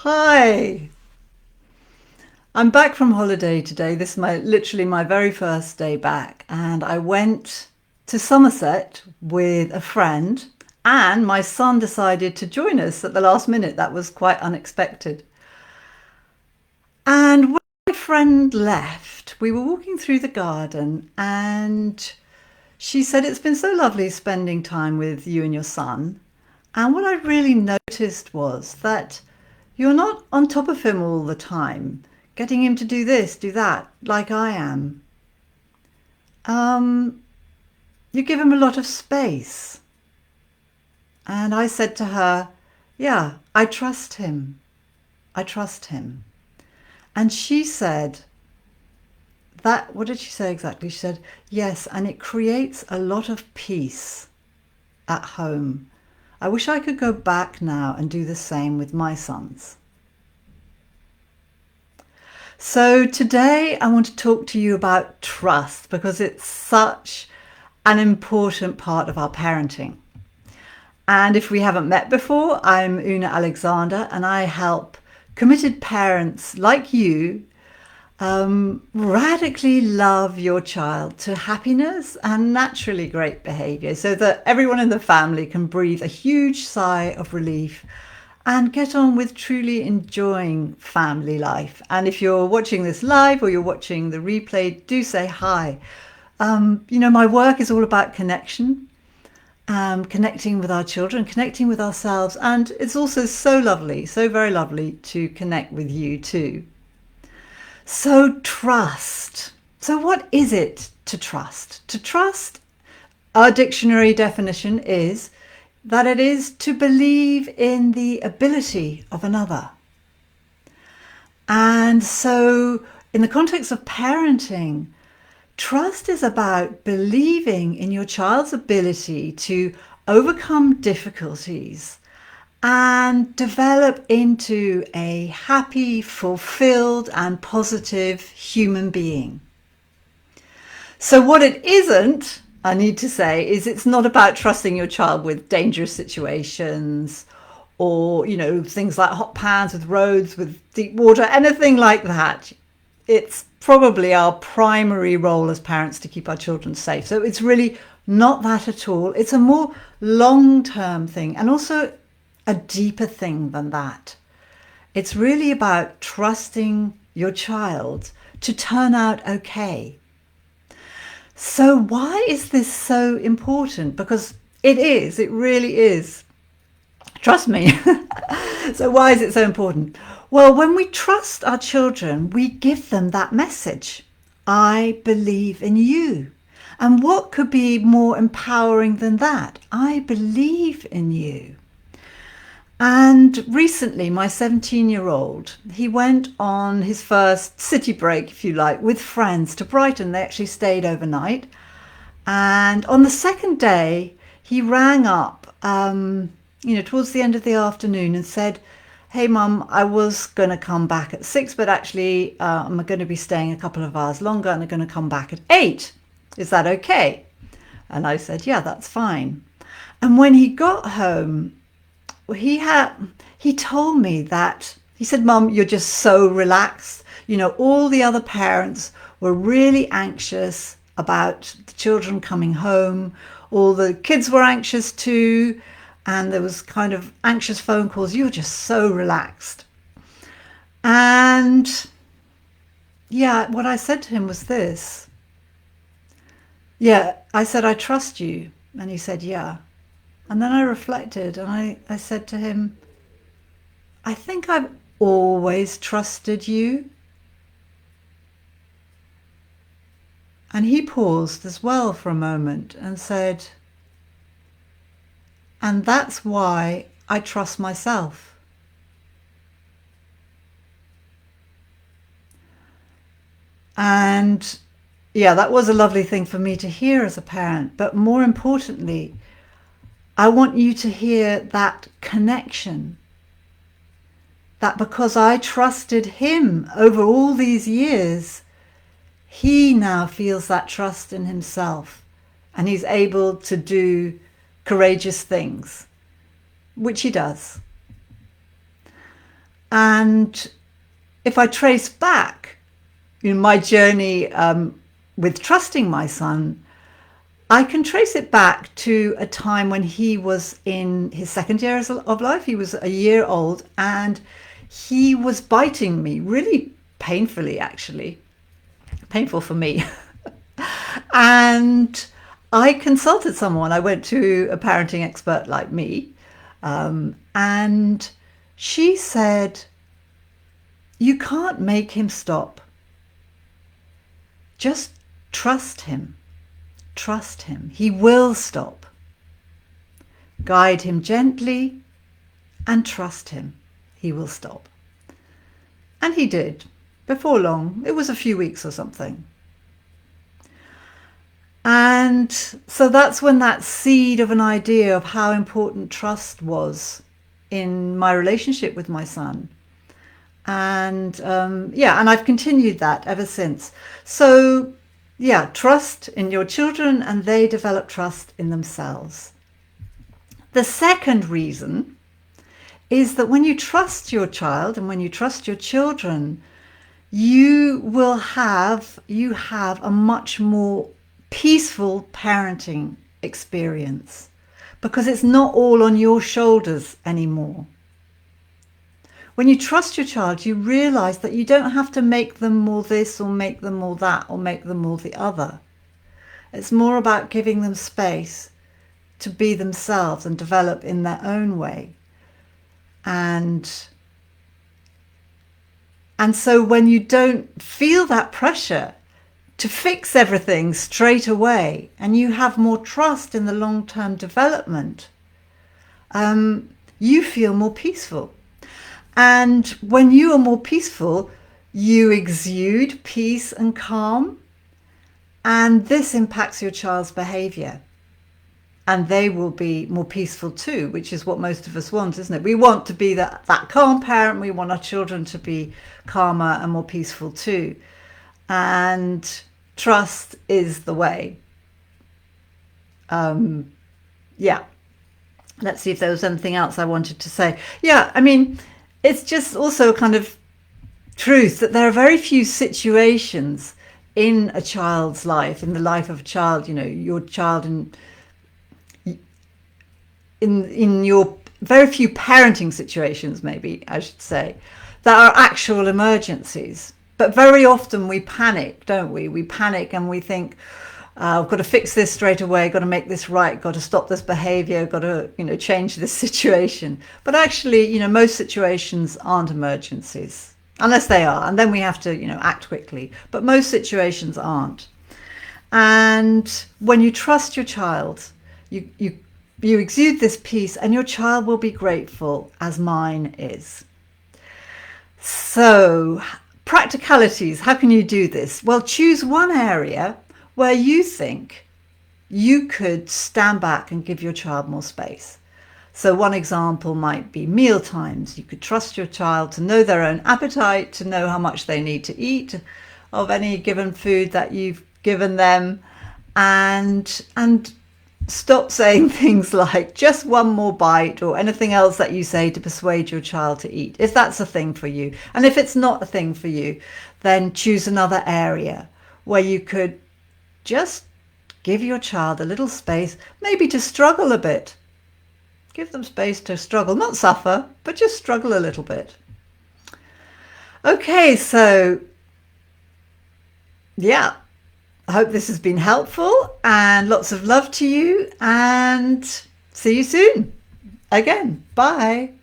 Hi, I'm back from holiday today. This is literally my very first day back, and I went to Somerset with a friend, and my son decided to join us at the last minute. That was quite unexpected. And when my friend left, we were walking through the garden, and she said, "It's been so lovely spending time with you and your son." And what I really noticed was that you're not on top of him all the time, getting him to do this, do that, like I am. Um, you give him a lot of space. And I said to her, "Yeah, I trust him. I trust him." And she said, what did she say exactly? She said, "Yes, and it creates a lot of peace at home. I wish I could go back now and do the same with my sons." So today I want to talk to you about trust because it's such an important part of our parenting. And if we haven't met before, I'm Una Alexander and I help committed parents like you radically love your child to happiness and naturally great behavior so that everyone in the family can breathe a huge sigh of relief and get on with truly enjoying family life. And if you're watching this live or you're watching the replay, do say hi. My work is all about connection, connecting with our children, connecting with ourselves. And it's also so lovely, so very lovely to connect with you too. So, trust. So, what is it to trust? To trust, our dictionary definition is that it is to believe in the ability of another. And so, in the context of parenting, trust is about believing in your child's ability to overcome difficulties and develop into a happy, fulfilled, and positive human being. So, what it isn't, I need to say, is it's not about trusting your child with dangerous situations or, things like hot pans with roads, with deep water, anything like that. It's probably our primary role as parents to keep our children safe. So, it's really not that at all. It's a more long term thing and also a deeper thing than that. It's really about trusting your child to turn out okay. So, why is this so important? Because it really is. Trust me. So, why is it so important? Well, when we trust our children, we give them that message: I believe in you. And what could be more empowering than that? I believe in you. And recently, my 17-year-old, he went on his first city break, if you like, with friends to Brighton. They actually stayed overnight. And on the second day, he rang up, towards the end of the afternoon and said, "Hey, Mum, I was going to come back at 6, but actually I'm going to be staying a couple of hours longer and I'm going to come back at 8. Is that okay?" And I said, "Yeah, that's fine." And when he got home, he told me that he said, "Mum, you're just so relaxed. All the other parents were really anxious about the children coming home. All the kids were anxious too. And there was kind of anxious phone calls. You're just so relaxed." And yeah, what I said to him was this. Yeah, I said, "I trust you." And he said, "Yeah." And then I reflected and I said to him, "I think I've always trusted you." And he paused as well for a moment and said, "And that's why I trust myself." And yeah, that was a lovely thing for me to hear as a parent. But more importantly, I want you to hear that connection, that because I trusted him over all these years, he now feels that trust in himself and he's able to do courageous things, which he does. And if I trace back my journey with trusting my son, I can trace it back to a time when he was in his second year of life. He was a year old, and he was biting me really painfully, actually. Painful for me. And I consulted someone. I went to a parenting expert like me, and she said, "You can't make him stop. Just trust him. Trust him. He will stop. Guide him gently and trust him. He will stop." And he did. Before long, it was a few weeks or something. And so that's when that seed of an idea of how important trust was in my relationship with my son. And and I've continued that ever since. So trust in your children, and they develop trust in themselves. The second reason is that when you trust your child and when you trust your children, you have a much more peaceful parenting experience, because it's not all on your shoulders anymore. When you trust your child, you realize that you don't have to make them more this or make them more that or make them more the other. It's more about giving them space to be themselves and develop in their own way. And so when you don't feel that pressure to fix everything straight away, and you have more trust in the long-term development, you feel more peaceful. And when you are more peaceful, you exude peace and calm, and this impacts your child's behavior. And they will be more peaceful too, which is what most of us want, isn't it? We want to be that calm parent. We want our children to be calmer and more peaceful too. And trust is the way. Let's see if there was anything else I wanted to say. It's just also a kind of truth that there are very few situations in a child's life, in the life of a child, your child, in your very few parenting situations, maybe I should say, that are actual emergencies. But very often we panic, don't we? We panic and we think, I've got to fix this straight away, got to make this right, got to stop this behavior, got to, change this situation. But actually, most situations aren't emergencies, unless they are. And then we have to, act quickly. But most situations aren't. And when you trust your child, you exude this peace, and your child will be grateful, as mine is. So, practicalities, how can you do this? Well, choose one area where you think you could stand back and give your child more space. So one example might be meal times. You could trust your child to know their own appetite, to know how much they need to eat of any given food that you've given them, and stop saying things like just one more bite or anything else that you say to persuade your child to eat, if that's a thing for you. And if it's not a thing for you, then choose another area where you could just give your child a little space, maybe to struggle a bit. Give them space to struggle, not suffer, but just struggle a little bit. Okay, so I hope this has been helpful, and lots of love to you, and see you soon again. Bye.